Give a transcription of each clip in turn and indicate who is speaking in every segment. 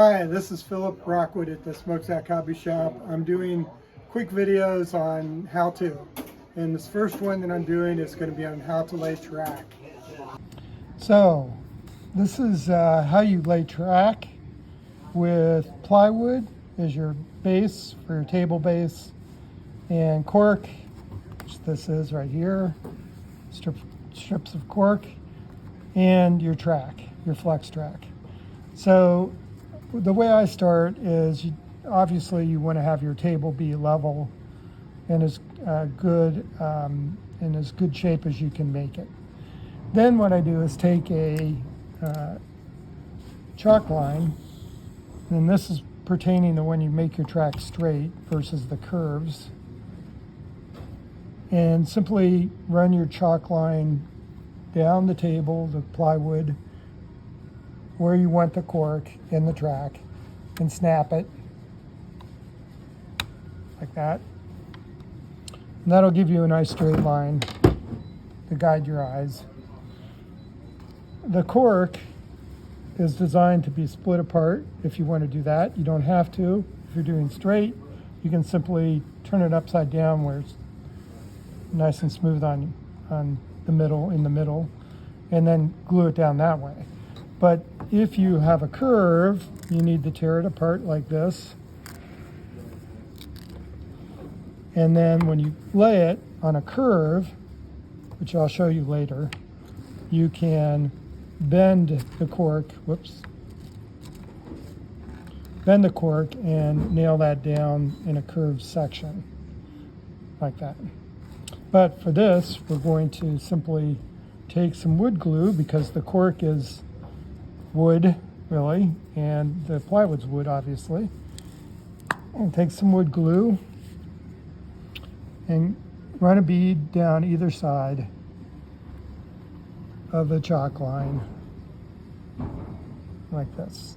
Speaker 1: Hi, this is Philip Rockwood at the Smokestack Hobby Shop. I'm doing quick videos on how to. And this first one that I'm doing is going to be on how to lay track. So, this is how you lay track with plywood as your base for your table base, and cork, which this is right here, strips of cork, and your track, your flex track. So the way I start is obviously you want to have your table be level and as good in as good shape as you can make it. Then what I do is take a chalk line, and this is pertaining to when you make your track straight versus the curves, and simply run your chalk line down the table, the plywood, where you want the cork in the track, and snap it like that. And that'll give you a nice straight line to guide your eyes. The cork is designed to be split apart if you want to do that. You don't have to. If you're doing straight, you can simply turn it upside down where it's nice and smooth on the middle, in the middle, and then glue it down that way. But if you have a curve, you need to tear it apart like this. And then when you lay it on a curve, which I'll show you later, you can bend the cork, bend the cork and nail that down in a curved section like that. But for this, we're going to simply take some wood glue, because the cork is wood, really, and the plywood's wood, obviously. And take some wood glue and run a bead down either side of the chalk line like this.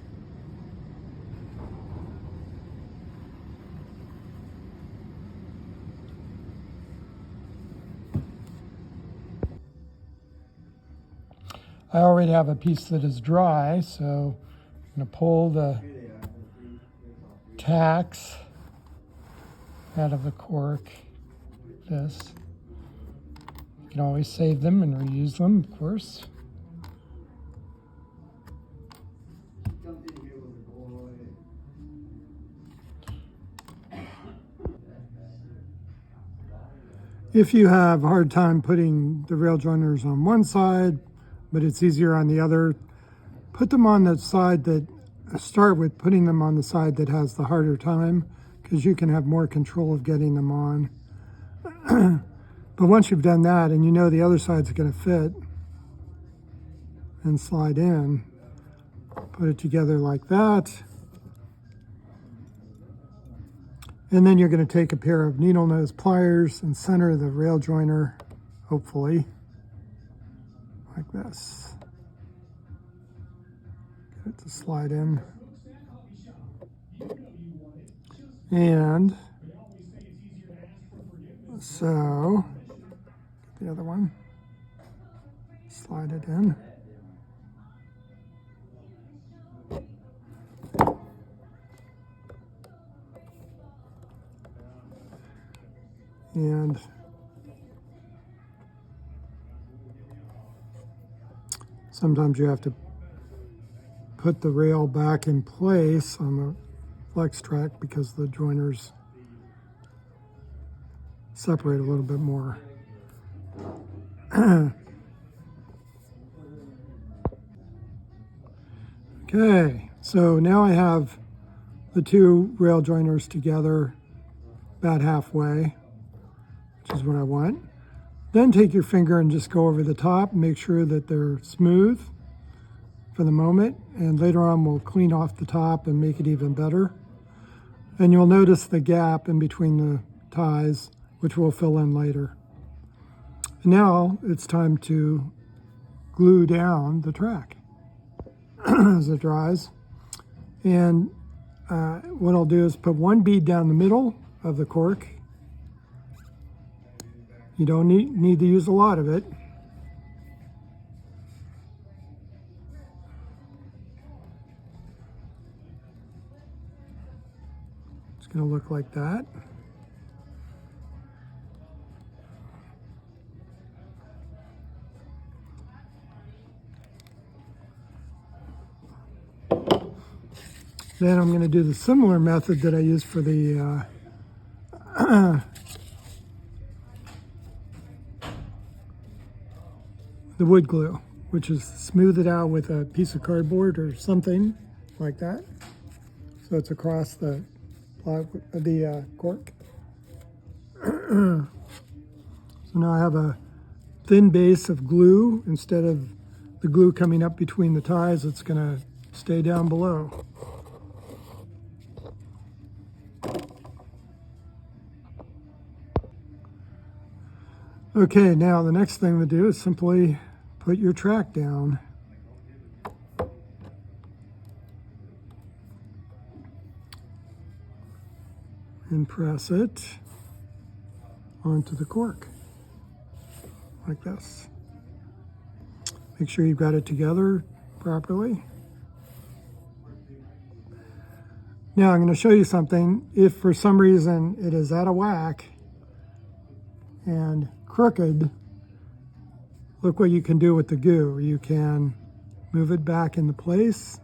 Speaker 1: I already have a piece that is dry, so I'm going to pull the tacks out of the cork. This. You can always save them and reuse them, of course. If you have a hard time putting the rail joiners on one side, but it's easier on the other, put them on the side that, start with putting them on the side that has the harder time, because you can have more control of getting them on. But once you've done that and you know the other side's going to fit and slide in, put it together like that. And then you're going to take a pair of needle nose pliers and center the rail joiner, hopefully, like this. Get it to slide in. And so, the other one, slide it in. And sometimes you have to put the rail back in place on the flex track because the joiners separate a little bit more. Okay, so now I have the two rail joiners together about halfway, which is what I want. Then take your finger and just go over the top and make sure that they're smooth for the moment, and later on we'll clean off the top and make it even better. And you'll notice the gap in between the ties, which we'll fill in later. And now it's time to glue down the track as it dries. And what I'll do is put one bead down the middle of the cork. You don't need to use a lot of it. going to look like that. Then I'm going to do the similar method that I used for the the wood glue, which is smooth it out with a piece of cardboard or something like that. So it's across the cork. So now I have a thin base of glue. Instead of the glue coming up between the ties, it's going to stay down below. Okay, now the next thing to do is simply put your track down. And press it onto the cork, like this. Make sure you've got it together properly. Now I'm going to show you something. If for some reason it is out of whack and crooked, look what you can do with the goo. You can move it back into place,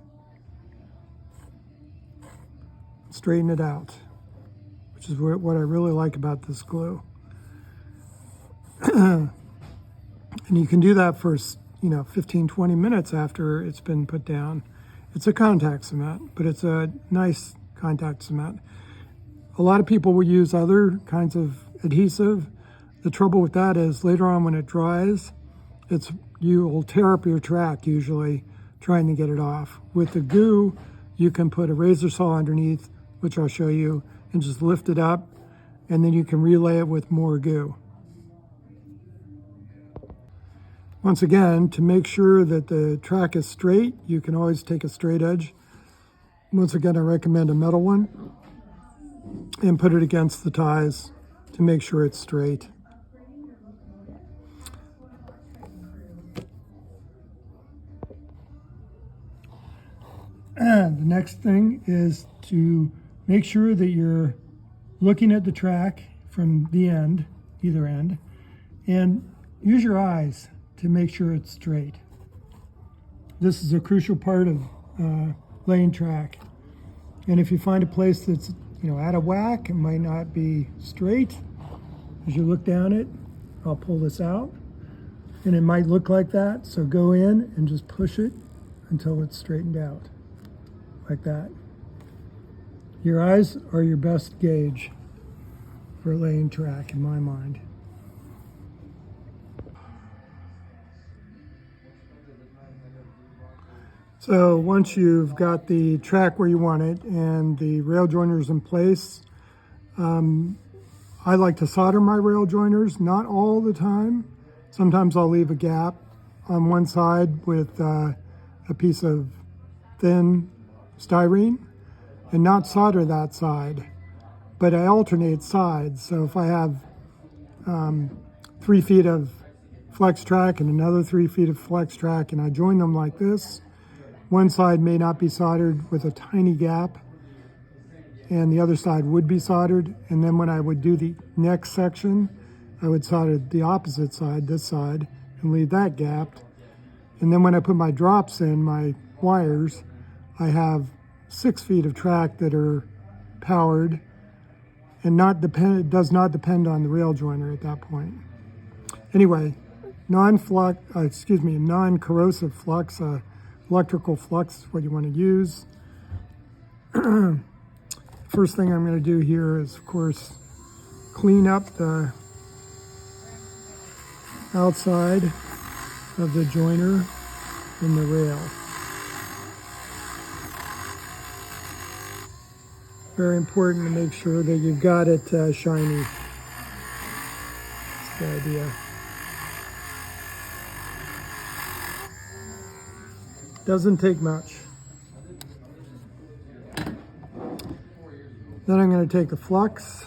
Speaker 1: straighten it out, which is what I really like about this glue. And you can do that for 15-20 minutes after it's been put down. It's a contact cement, but it's a nice contact cement. A lot of people will use other kinds of adhesive. The trouble with that is later on when it dries, you will tear up your track usually trying to get it off. With the goo, you can put a razor saw underneath, which I'll show you, and just lift it up, and then you can relay it with more goo. Once again, to make sure that the track is straight, you can always take a straight edge. Once again, I recommend a metal one, and put it against the ties to make sure it's straight. And the next thing is to make sure that you're looking at the track from the end, either end, and use your eyes to make sure it's straight. This is a crucial part of laying track. And if you find a place that's out of whack, it might not be straight. As you look down it, I'll pull this out, and it might look like that. So go in and just push it until it's straightened out, like that. Your eyes are your best gauge for laying track, in my mind. So once you've got the track where you want it and the rail joiners in place, I like to solder my rail joiners, not all the time. Sometimes I'll leave a gap on one side with a piece of thin styrene and not solder that side, but I alternate sides. So if I have 3 feet of flex track and another 3 feet of flex track and I join them like this, one side may not be soldered with a tiny gap and the other side would be soldered. And then when I would do the next section, I would solder the opposite side, this side, and leave that gapped. And then when I put my drops in, my wires, I have 6 feet of track that are powered and does not depend on the rail joiner at that point. Anyway, non-corrosive flux, electrical flux is what you want to use. First thing I'm going to do here is, of course, clean up the outside of the joiner and the rail. Very important to make sure that you've got it shiny. That's the idea. Doesn't take much. Then I'm going to take the flux.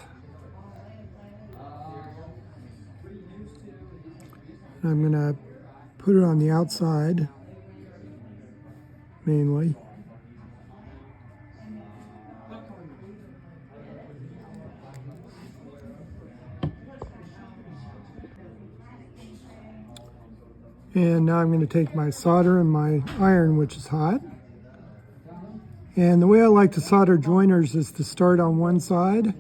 Speaker 1: I'm going to put it on the outside, mainly. And now I'm going to take my solder and my iron, which is hot. And the way I like to solder joiners is to start on one side.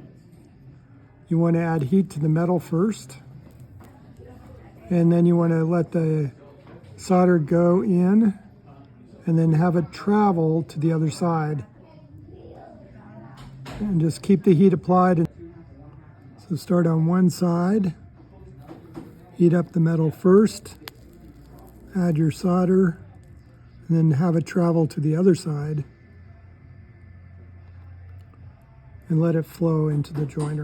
Speaker 1: You want to add heat to the metal first. And then you want to let the solder go in and then have it travel to the other side. And just keep the heat applied. So start on one side, heat up the metal first, add your solder, and then have it travel to the other side and let it flow into the joiner.